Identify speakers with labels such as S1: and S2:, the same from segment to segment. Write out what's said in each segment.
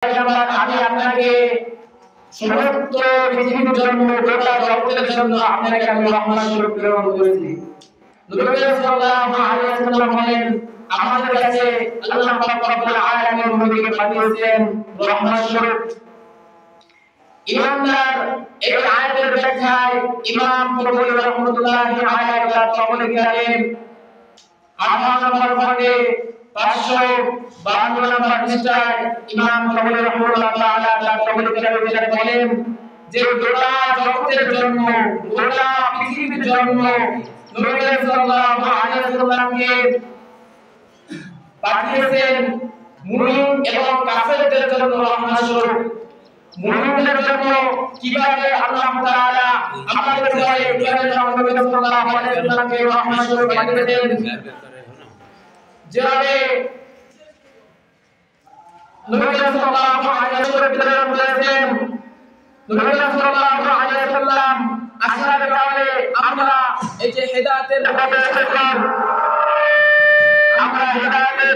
S1: আমি আপনাকে সমস্ত পৃথিবীর জন্য গোটা জগতের জন্য আপনাকে আমি রহমত স্বরূপ প্রেরণ করেছি। নবী সাল্লাল্লাহু আলাইহি ওয়াসাল্লাম বলেন আমাদের কাছে আল্লাহ পাক রব্বুল আলামিন নবীকে পাঠিয়েছেন রহমত স্বরূপ। ইমানদার এই আয়াতের ব্যাখ্যায় ইমাম কুরতুবী রাহমাতুল্লাহি আলাইহি তার তফসিরে গেলেন 18 নম্বর খণ্ডে 552 নম্বর পৃষ্ঠায় ইমাম কুরতুবী রাহমাতুল্লাহি তাআলা তার তফসিরে বলেন যে গোটা জগতের জন্য গোটা পৃথিবীর জন্য নবী সাল্লাল্লাহু আলাইহি ওয়াসাল্লামকে পাঠিয়েছেন মুমিন এবং কাফেরদের জন্য রহমত স্বরূপ। মুমিনদের জন্য কিভাবে আল্লাহ তাআলা আমাদের দয়ায় কিভাবে নবী সাল্লাল্লাহু আলাইহি ওয়াসাল্লামকে রহমত স্বরূপ পাঠিয়েছেন, যেভাবে নবী সাল্লাল্লাহু আলাইহি ওয়াসাল্লাম বলেছেন নবী সাল্লাল্লাহু আলাইহি ওয়াসাল্লাম আসার কারণে আমরা এই যে হেদায়েতের পথে এসেছি, আমরা হেদায়েতের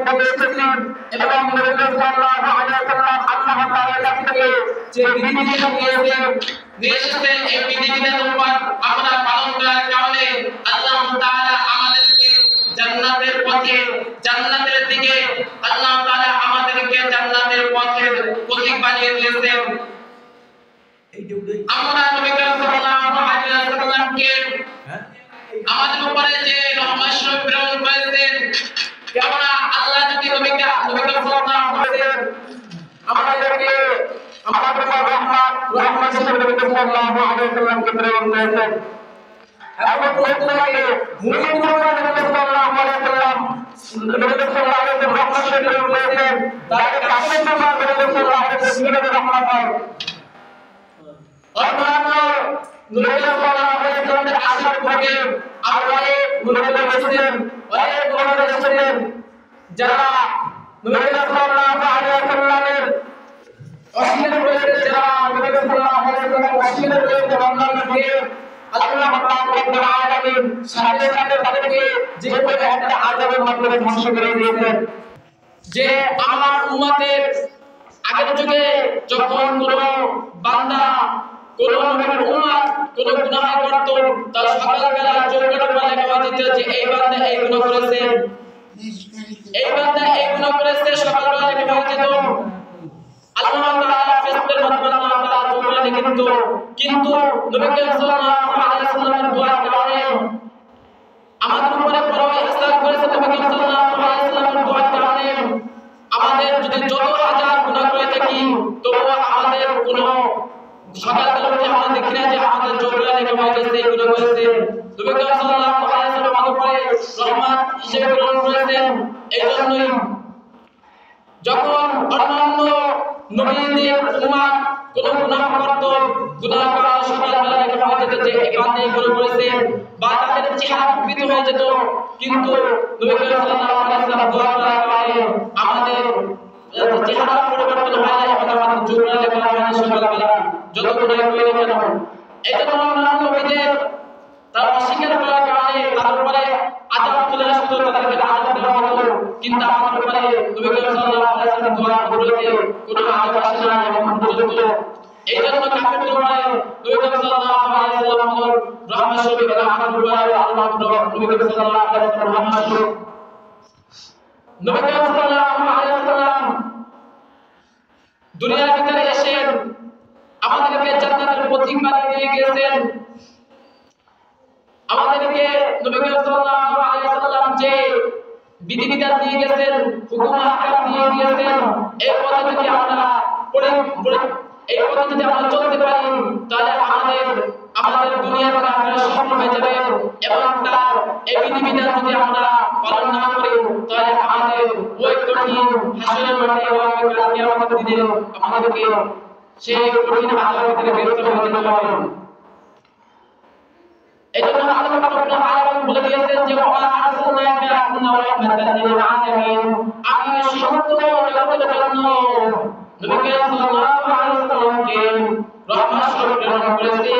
S1: পথে এসেছি এবং নবী সাল্লাল্লাহু আলাইহি ওয়াসাল্লাম আল্লাহ তাআলার কাছ থেকে যে বিধিবিধান নিয়ে এসেছেন এই বিধিবিধানের উপর আমরা পালন করার কারণে আল্লাহ তাআলা আমাদেরকে জান্নাতের পথে জান্নাতের দিকে আল্লাহ তাআলা আমাদেরকে জান্নাতের পথের পথিক বানিয়ে দিয়েছেন। আমরা নবী সাল্লাল্লাহু আলাইহি ওয়াসাল্লামকে আমাদের উপরে যে রহমত স্বরূপ প্রেরণ করেছেন, কেননা আল্লাহ যদি নবীকে সাল্লাল্লাহু আলাইহি আমাদেরকে আমাদের উপর রহমত স্বরূপ নবী সাল্লাল্লাহু আলাইহি ওয়াসাল্লামকে প্রেরণ করেছেন এবং প্রত্যেককে মুমিনদের উপর নবী সাল্লাল্লাহু আলাইহি ওয়াসাল্লাম রহমত স্বরূপ প্রেরণ করেছেন, তাদের কাফেরদের উপর নবী সাল্লাল্লাহু আলাইহি ওয়াসাল্লামের রহমত হয়। অন্যান্য নবী সাল্লাল্লাহু আলাইহি ওয়াসাল্লামের আসার পরে আর অনেক নবী এসেছেন, অনেক নবী এসেছেন যারা নবী সাল্লাল্লাহু আলাইহি ওয়াসাল্লামের অস্বীকার করেছে, যারা নবী সাল্লাল্লাহু আলাইহি ওয়াসাল্লামের অস্বীকার করেছে, অন্যান্যকে আল্লাহ পাক রব্বুল আলামিন সাথে সাথে তাদেরকে যেভাবে একটা আযাবের মাধ্যমে ধ্বংস করে দিয়েছেন। যে আমার উম্মতের আগের যুগে যখন কোন বান্দা কোন নবীর উম্মত কোন গুনাহ করত, তার সকালবেলা চোখের উপর লেখা হতো যে এই বান্দা এই গুনাহ করেছে, এই বান্দা এই গুনাহ করেছে, সকালবেলা লেখা হতো। আল্লাহ তাআলা ফেরেশতাদের মাধ্যমে আল্লাহ তাআলা চোখে লিখে দিত, কিন্তু নবী সাল্লাল্লাহু আলাইহি ওয়াসাল্লামের দোয়া কারণে আমাদের উপরে বড় ইহসান করেছে। নবী সাল্লাল্লাহু আলাইহি ওয়াসাল্লামের দোয়া কারণে আমাদের যদি যত হাজার গুনাহ করে থাকি তবুও আমাদের কোনো সকালবেলা উঠে আমরা দেখি না যে আমাদের চোখে লেখা হয়ে গেছে এগুলো করেছে। নবী সাল্লাল্লাহু আলাইহি ওয়াসাল্লাম আমাদের উপরে রহমত হিসেবে প্রেরণ করেছেন। এই জন্যই যখন অন্যান্য নবীদের উম্মত কোন গুনাহ করত, গুনাহ করার সকালবেলা লেখা হয়ে যেত যে এই বান্দা এগুলো করেছে, বা তাদের চেহারা বিকৃত হয়ে যেত, কিন্তু নবী সাল্লাল্লাহু আলাইহি ওয়াসাল্লাম দোয়া করার কারণে আমাদের চেহারা পরিবর্তন হয় না, আমাদের চোখে লেখা হয় না সকালবেলা যত গুনাহ করে কেন। এই জন্য অন্যান্য নবীদের তারা অস্বীকার করার কারণে তাদের উপরে আযাব চলে আসতো, তাদেরকে আযাব দেওয়া হতো, কিন্তু আমাদের উপরে নবী সাল্লাল্লাহু আলাইহি ওয়াসাল্লাম দোয়া করলে কোনো আযাব আসে না এবং পর্যন্ত। এই জন্য কাফেরদের উপরে নবী সাল্লাল্লাহু আলাইহি ওয়াসাল্লাম রহমত স্বরূপ আমাদের উপরে আল্লাহ নবী সাল্লাল্লাহু আলাইহি ওয়াসাল্লাম রহমত স্বরূপ নবী সাল্লাল্লাহু আলাইহি ওয়াসাল্লাম দুনিয়ার ভিতরে এসে আমাদেরকে জান্নাতের পথিক বানিয়ে দিয়ে গেছেন। আমাদেরকে নবী সাল্লাল্লাহু আলাইহি ওয়াসাল্লাম যে বিধিবিধান দিয়ে গেছেন, হুকুম আহকাম দিয়ে দিয়েছেন, এই পথে যদি আমরা এই পথে যদি আমরা চলতে পারি তাহলে আমাদের দুনিয়া এবং আখিরাত সফল হয়ে যাবে। এবং তার এই বিধিবিধান যদি আমরা পালন না করি তাহলে আমাদের ওই কঠিন হাসরের মাঠে এবং কিয়ামতের দিনে আমাদেরকে সেই কঠিন আযাব থেকে বের হতে হবে। এজন্য আল্লাহ রব্বুল আলামিন বলে দিয়েছেন যে ওয়া আরসালনাকা রাহমাতাল লিল আলামিন, আমি সমস্ত জগতের জন্য নবী সাল্লাল্লাহু আলাইহি ওয়াসাল্লামকে রহমত স্বরূপ প্রেরণ করেছি।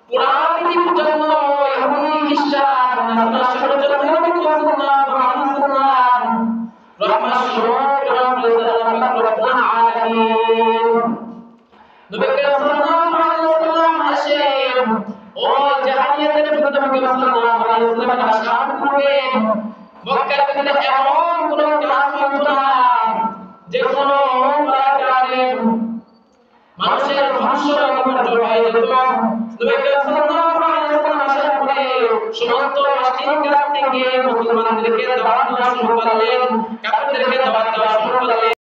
S1: পুরা পৃথিবীর জন্য ইহুদি খ্রিস্টান নাসারার জন্য নবী সাল্লাল্লাহু আলাইহি ওয়াসাল্লাম রহমত স্বরূপ প্রেরণ করেছেন। রব্বুল আলামিন। নবী করিম সাল্লাল্লাহু আলাইহি ওয়াসাল্লাম আসেন ও জাহান্নামের বিরুদ্ধে নবী সাল্লাল্লাহু আলাইহি ওয়াসাল্লাম আশান করবেন মক্কার ভিতরে এমন কোন ক্লাস হতো না যে কোন কারণে মানুষের ধ্বংস হয়ে যেত। নবী করিম সাল্লাল্লাহু আলাইহি ওয়াসাল্লাম আসার পরে সমস্ত অস্তিত্ব থেকে মুসলমানদেরকে দাওয়াত দেওয়া শুরু করলেন, কাফেরদেরকে দাওয়াত দেওয়া শুরু করলেন।